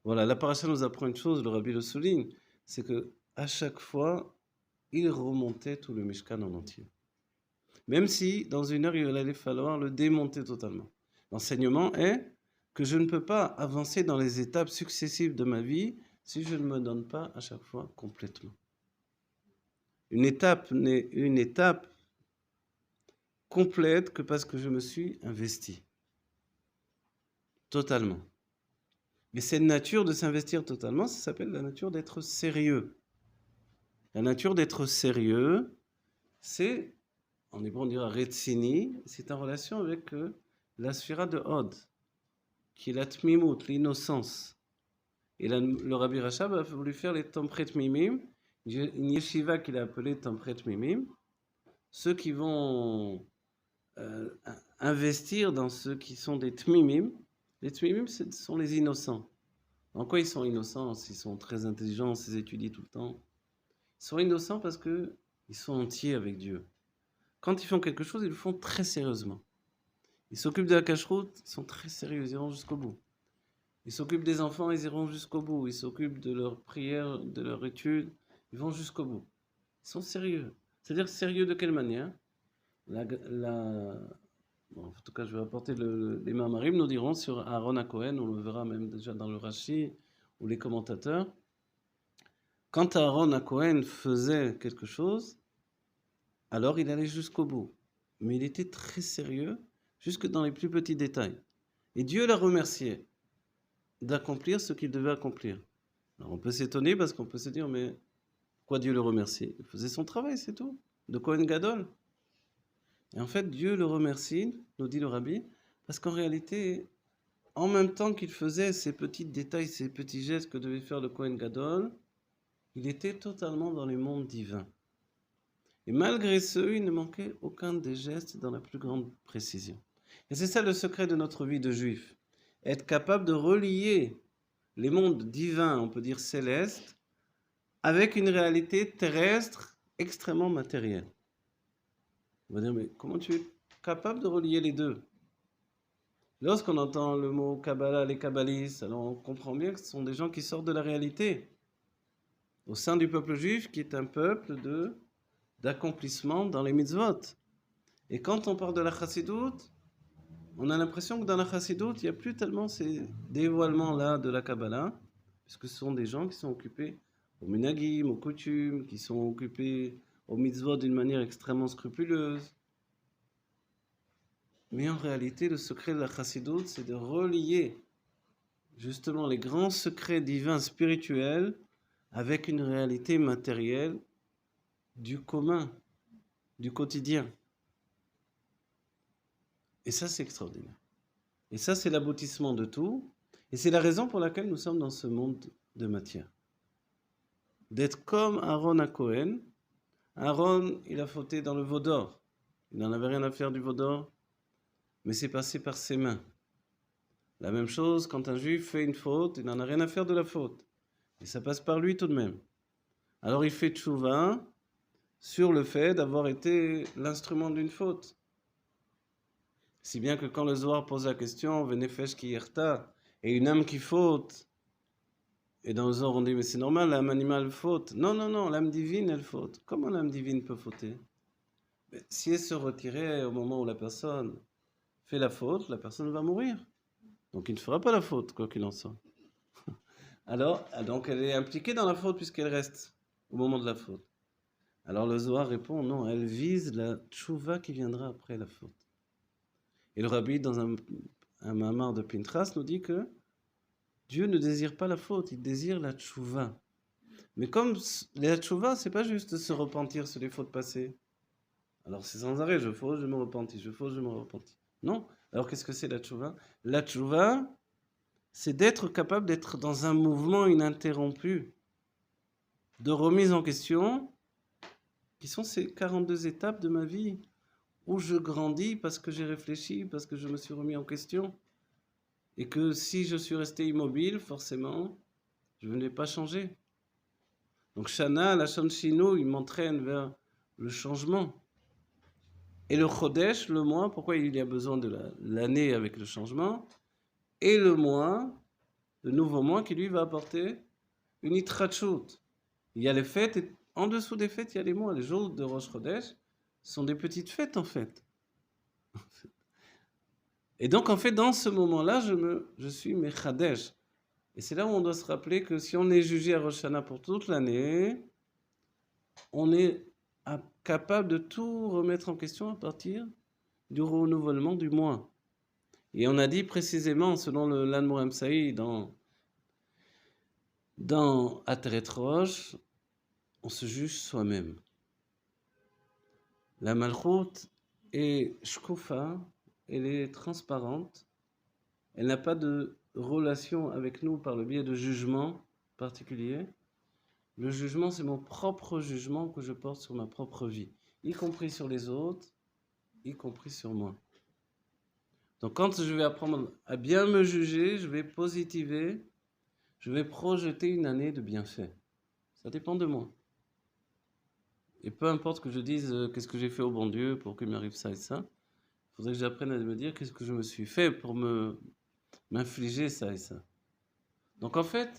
Voilà, la paracha nous apprend une chose, le Rabbi le souligne, c'est que à chaque fois, il remontait tout le Mishkan en entier. Même si, dans une heure, il allait falloir le démonter totalement. L'enseignement est que je ne peux pas avancer dans les étapes successives de ma vie si je ne me donne pas à chaque fois complètement. Une étape n'est une étape complète que parce que je me suis investi totalement. Mais cette nature de s'investir totalement, ça s'appelle la nature d'être sérieux. La nature d'être sérieux, c'est, en hébreu on dira Retsini, c'est en relation avec la sphira de Hod, qui est la tmimut, l'innocence. Et le Rabbi Rachab a voulu faire les Tampret Mimim, une yeshiva qu'il a appelée Tampret Mimim, ceux qui vont investir dans ceux qui sont des Tmimim. Les Tmimim, ce sont les innocents. En quoi ils sont innocents? Ils sont très intelligents, ils étudient tout le temps. Ils sont innocents parce qu'ils sont entiers avec Dieu. Quand ils font quelque chose, ils le font très sérieusement. Ils s'occupent de la cache-route, ils sont très sérieux, ils iront jusqu'au bout. Ils s'occupent des enfants, ils iront jusqu'au bout. Ils s'occupent de leur prière, de leur étude, ils vont jusqu'au bout. Ils sont sérieux. C'est-à-dire sérieux de quelle manière bon, en tout cas, je vais apporter les Mamarim, nous dirons sur Aaron à Cohen, on le verra même déjà dans le Rashi ou les commentateurs. Quand Aaron à Cohen faisait quelque chose, alors il allait jusqu'au bout. Mais il était très sérieux, jusque dans les plus petits détails. Et Dieu l'a remercié d'accomplir ce qu'il devait accomplir. Alors on peut s'étonner parce qu'on peut se dire, mais pourquoi Dieu le remercie? Il faisait son travail, c'est tout. De Kohen Gadol. Et en fait, Dieu le remercie, nous dit le Rabbi, parce qu'en réalité, en même temps qu'il faisait ces petits détails, ces petits gestes que devait faire le Kohen Gadol, il était totalement dans le monde divin. Et malgré ce, il ne manquait aucun des gestes dans la plus grande précision. Et c'est ça le secret de notre vie de juif. Être capable de relier les mondes divins, on peut dire célestes, avec une réalité terrestre extrêmement matérielle. On va dire, mais comment tu es capable de relier les deux? Lorsqu'on entend le mot Kabbalah, les kabbalistes, alors on comprend bien que ce sont des gens qui sortent de la réalité. Au sein du peuple juif, qui est un peuple d'accomplissement dans les mitzvot. Et quand on parle de la chassidoute, on a l'impression que dans la chassidoute, il n'y a plus tellement ces dévoilements-là de la Kabbalah, puisque ce sont des gens qui sont occupés aux minagim, aux coutumes, qui sont occupés aux mitzvot d'une manière extrêmement scrupuleuse. Mais en réalité, le secret de la chassidoute, c'est de relier justement les grands secrets divins spirituels avec une réalité matérielle du commun, du quotidien. Et ça, c'est extraordinaire. Et ça, c'est l'aboutissement de tout. Et c'est la raison pour laquelle nous sommes dans ce monde de matière. D'être comme Aaron à Cohen. Aaron, il a fauté dans le veau d'or. Il n'en avait rien à faire du veau d'or, mais c'est passé par ses mains. La même chose, quand un juif fait une faute, il n'en a rien à faire de la faute. Et ça passe par lui tout de même. Alors il fait tchouva sur le fait d'avoir été l'instrument d'une faute. Si bien que quand le Zohar pose la question, Venefesh ki yerta, et une âme qui faute, et dans le Zohar on dit, mais c'est normal, l'âme animale faute. Non, non, non, l'âme divine, elle faute. Comment l'âme divine peut fauter? Si elle se retirait au moment où la personne fait la faute, la personne va mourir. Donc il ne fera pas la faute, quoi qu'il en soit. Alors, donc elle est impliquée dans la faute puisqu'elle reste au moment de la faute. Alors le Zohar répond, non, elle vise la tchouva qui viendra après la faute. Et le Rabbi, dans un mamar de Pintras, nous dit que Dieu ne désire pas la faute, il désire la tchouva. Mais comme la tchouva, c'est pas juste se repentir sur les fautes passées. Alors c'est sans arrêt, je faute, je me repentis, je faute, je me repentis. Non. Alors qu'est-ce que c'est la tchouva? La tchouva, c'est d'être capable d'être dans un mouvement ininterrompu de remise en question, qui sont ces 42 étapes de ma vie, où je grandis parce que j'ai réfléchi, parce que je me suis remis en question. Et que si je suis resté immobile, forcément, je ne vais pas changer. Donc Shana, la Shanshino, il m'entraîne vers le changement. Et le Chodesh, le mois, pourquoi il y a besoin de l'année avec le changement? Et le mois, de nouveau mois qui lui va apporter une itrachut. Il y a les fêtes, et en dessous des fêtes, il y a les mois. Les jours de Rosh Chodesh sont des petites fêtes en fait. Et donc en fait, dans ce moment-là, je suis Mechadesh. Et c'est là où on doit se rappeler que si on est jugé à Rosh Hashanah pour toute l'année, on est capable de tout remettre en question à partir du renouvellement du mois. Et on a dit précisément, selon le l'Admor Saïd dans Ateret Rosh, on se juge soi-même. La Malchut est shkufa, elle est transparente, elle n'a pas de relation avec nous par le biais de jugement particulier. Le jugement, c'est mon propre jugement que je porte sur ma propre vie, y compris sur les autres, y compris sur moi. Donc quand je vais apprendre à bien me juger, je vais positiver, je vais projeter une année de bienfaits. Ça dépend de moi. Et peu importe que je dise qu'est-ce que j'ai fait au bon Dieu pour qu'il m'arrive ça et ça, il faudrait que j'apprenne à me dire qu'est-ce que je me suis fait pour m'infliger ça et ça. Donc en fait,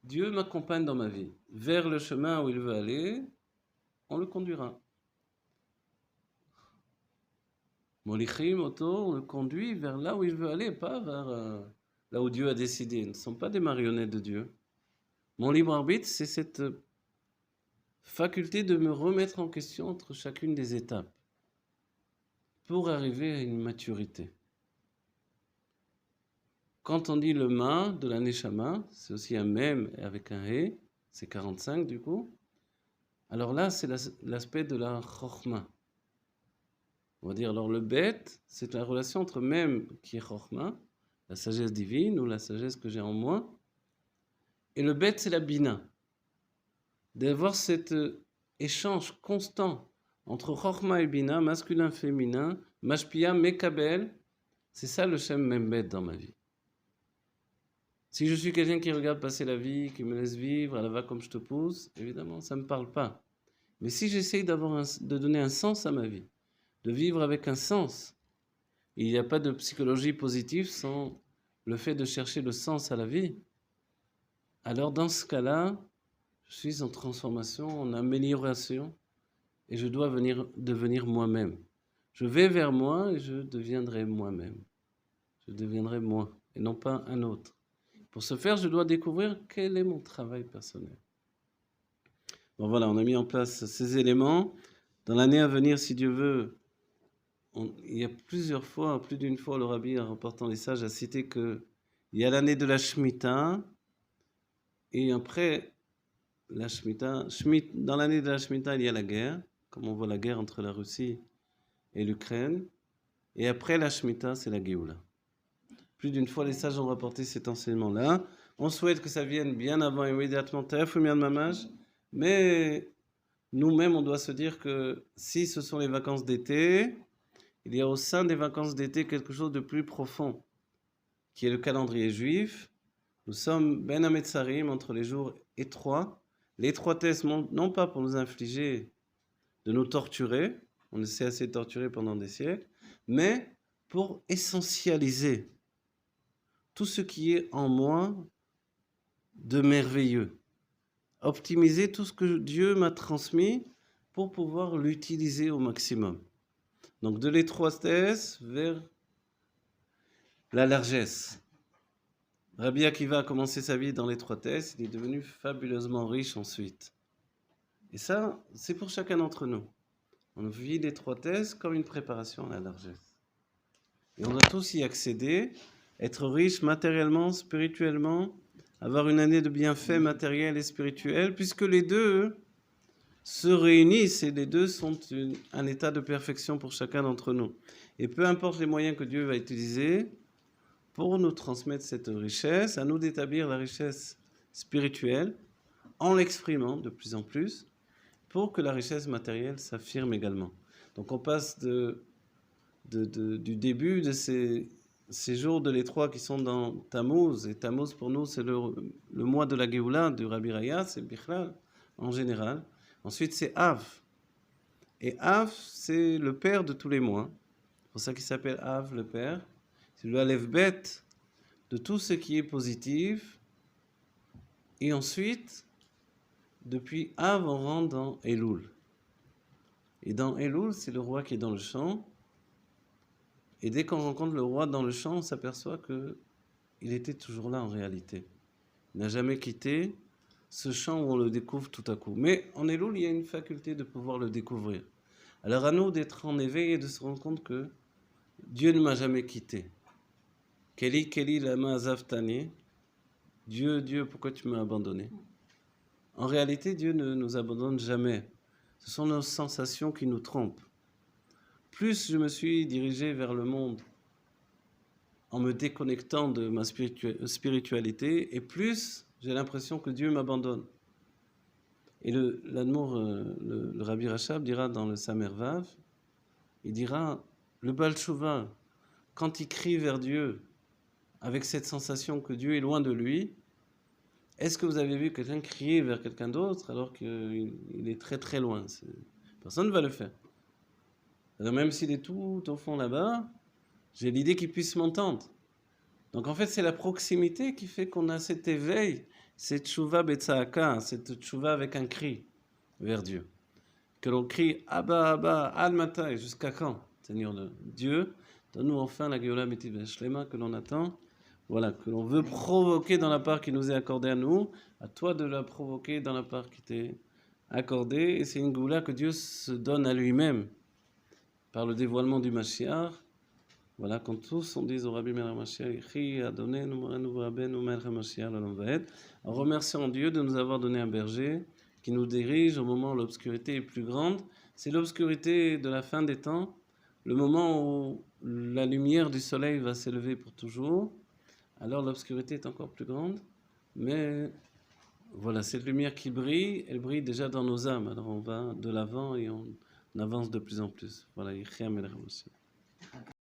Dieu m'accompagne dans ma vie. Vers le chemin où il veut aller, on le conduira. Molichim, Otto, on le conduit vers là où il veut aller, pas vers là où Dieu a décidé. Ils ne sont pas des marionnettes de Dieu. Mon libre arbitre, c'est cette faculté de me remettre en question entre chacune des étapes pour arriver à une maturité. Quand on dit le ma de la neshama, c'est aussi un mem avec un he, c'est 45 du coup. Alors là, c'est l'aspect de la chokhma. On va dire, alors le bet, c'est la relation entre mem qui est chokhma, la sagesse divine ou la sagesse que j'ai en moi, et le bet, c'est la bina. D'avoir cet échange constant entre chokhma et bina, masculin-féminin, mashpia, mekabel, c'est ça le shem membet dans ma vie. Si je suis quelqu'un qui regarde passer la vie, qui me laisse vivre, à la va comme je te pousse, évidemment, ça ne me parle pas. Mais si j'essaye de donner un sens à ma vie, de vivre avec un sens, il n'y a pas de psychologie positive sans le fait de chercher le sens à la vie. Alors dans ce cas-là, je suis en transformation, en amélioration, et je dois devenir moi-même. Je vais vers moi et je deviendrai moi-même. Je deviendrai moi, et non pas un autre. Pour ce faire, je dois découvrir quel est mon travail personnel. Bon voilà, on a mis en place ces éléments. Dans l'année à venir, si Dieu veut, il y a plusieurs fois, plus d'une fois, le Rabbi, en rapportant les sages, a cité qu'il y a l'année de la Shemitah, et après la Shemitah, dans l'année de la Shemitah, il y a la guerre, comme on voit la guerre entre la Russie et l'Ukraine, et après la Shemitah, c'est la Géoula. Plus d'une fois, les sages ont rapporté cet enseignement-là. On souhaite que ça vienne bien avant, immédiatement, Tefoumian Mamaj, mais nous-mêmes, on doit se dire que si ce sont les vacances d'été, il y a au sein des vacances d'été quelque chose de plus profond, qui est le calendrier juif. Nous sommes Ben Ametzarim, entre les jours étroits. L'étroitesse, non pas pour nous infliger, de nous torturer, on s'est assez torturé pendant des siècles, mais pour essentialiser tout ce qui est en moi de merveilleux. Optimiser tout ce que Dieu m'a transmis pour pouvoir l'utiliser au maximum. Donc de l'étroitesse vers la largesse. Rabbi Akiva a commencé sa vie dans l'étroitesse, il est devenu fabuleusement riche ensuite. Et ça, c'est pour chacun d'entre nous. On vit l'étroitesse comme une préparation à la largesse. Et on doit tous y accéder, être riche matériellement, spirituellement, avoir une année de bienfaits matériels et spirituels, puisque les deux se réunissent et les deux sont un état de perfection pour chacun d'entre nous. Et peu importe les moyens que Dieu va utiliser pour nous transmettre cette richesse, à nous d'établir la richesse spirituelle en l'exprimant de plus en plus pour que la richesse matérielle s'affirme également. Donc on passe du début de ces jours de l'étroit qui sont dans Tammuz, et Tammuz pour nous c'est le mois de la Géoula du Rabbi Raya, c'est Bichlal en général. Ensuite c'est Av. Et Av c'est le père de tous les mois. C'est pour ça qu'il s'appelle Av, le père. C'est le Aleph Bet de tout ce qui est positif. Et ensuite, depuis Av, on rentre dans Elul. Et dans Elul, c'est le roi qui est dans le champ. Et dès qu'on rencontre le roi dans le champ, on s'aperçoit qu'il était toujours là en réalité. Il n'a jamais quitté ce champ où on le découvre tout à coup. Mais en Elul, il y a une faculté de pouvoir le découvrir. Alors à nous d'être en éveil et de se rendre compte que Dieu ne m'a jamais quitté. Keli, Keli, lama azaftani. Dieu, Dieu, pourquoi tu m'as abandonné? En réalité, Dieu ne nous abandonne jamais. Ce sont nos sensations qui nous trompent. Plus je me suis dirigé vers le monde en me déconnectant de ma spiritualité, et plus j'ai l'impression que Dieu m'abandonne. Et l'Admour, le Rabbi Rachab dira dans le Samer Vav, il dira, le Baal Tshuva, quand il crie vers Dieu, avec cette sensation que Dieu est loin de lui, est-ce que vous avez vu quelqu'un crier vers quelqu'un d'autre alors qu'il est très très loin? Personne ne va le faire. Alors même s'il est tout au fond là-bas, j'ai l'idée qu'il puisse m'entendre. Donc en fait, c'est la proximité qui fait qu'on a cet éveil, cette tchouva betsaaka, cette tchouva avec un cri vers Dieu. Que l'on crie Abba, Abba, Al-Matai, jusqu'à quand, Seigneur Dieu, donne-nous enfin la Géola Métiv Shlema que l'on attend, voilà, que l'on veut provoquer dans la part qui nous est accordée à nous, à toi de la provoquer dans la part qui t'est accordée, et c'est une Géoula que Dieu se donne à lui-même par le dévoilement du Mashiach. Voilà, quand tous on dit au Rabbi Meir Mashiach, en remerciant Dieu de nous avoir donné un berger qui nous dirige au moment où l'obscurité est plus grande. C'est l'obscurité de la fin des temps, le moment où la lumière du soleil va s'élever pour toujours. Alors l'obscurité est encore plus grande, mais voilà, cette lumière qui brille, elle brille déjà dans nos âmes. Alors on va de l'avant et on avance de plus en plus. Voilà,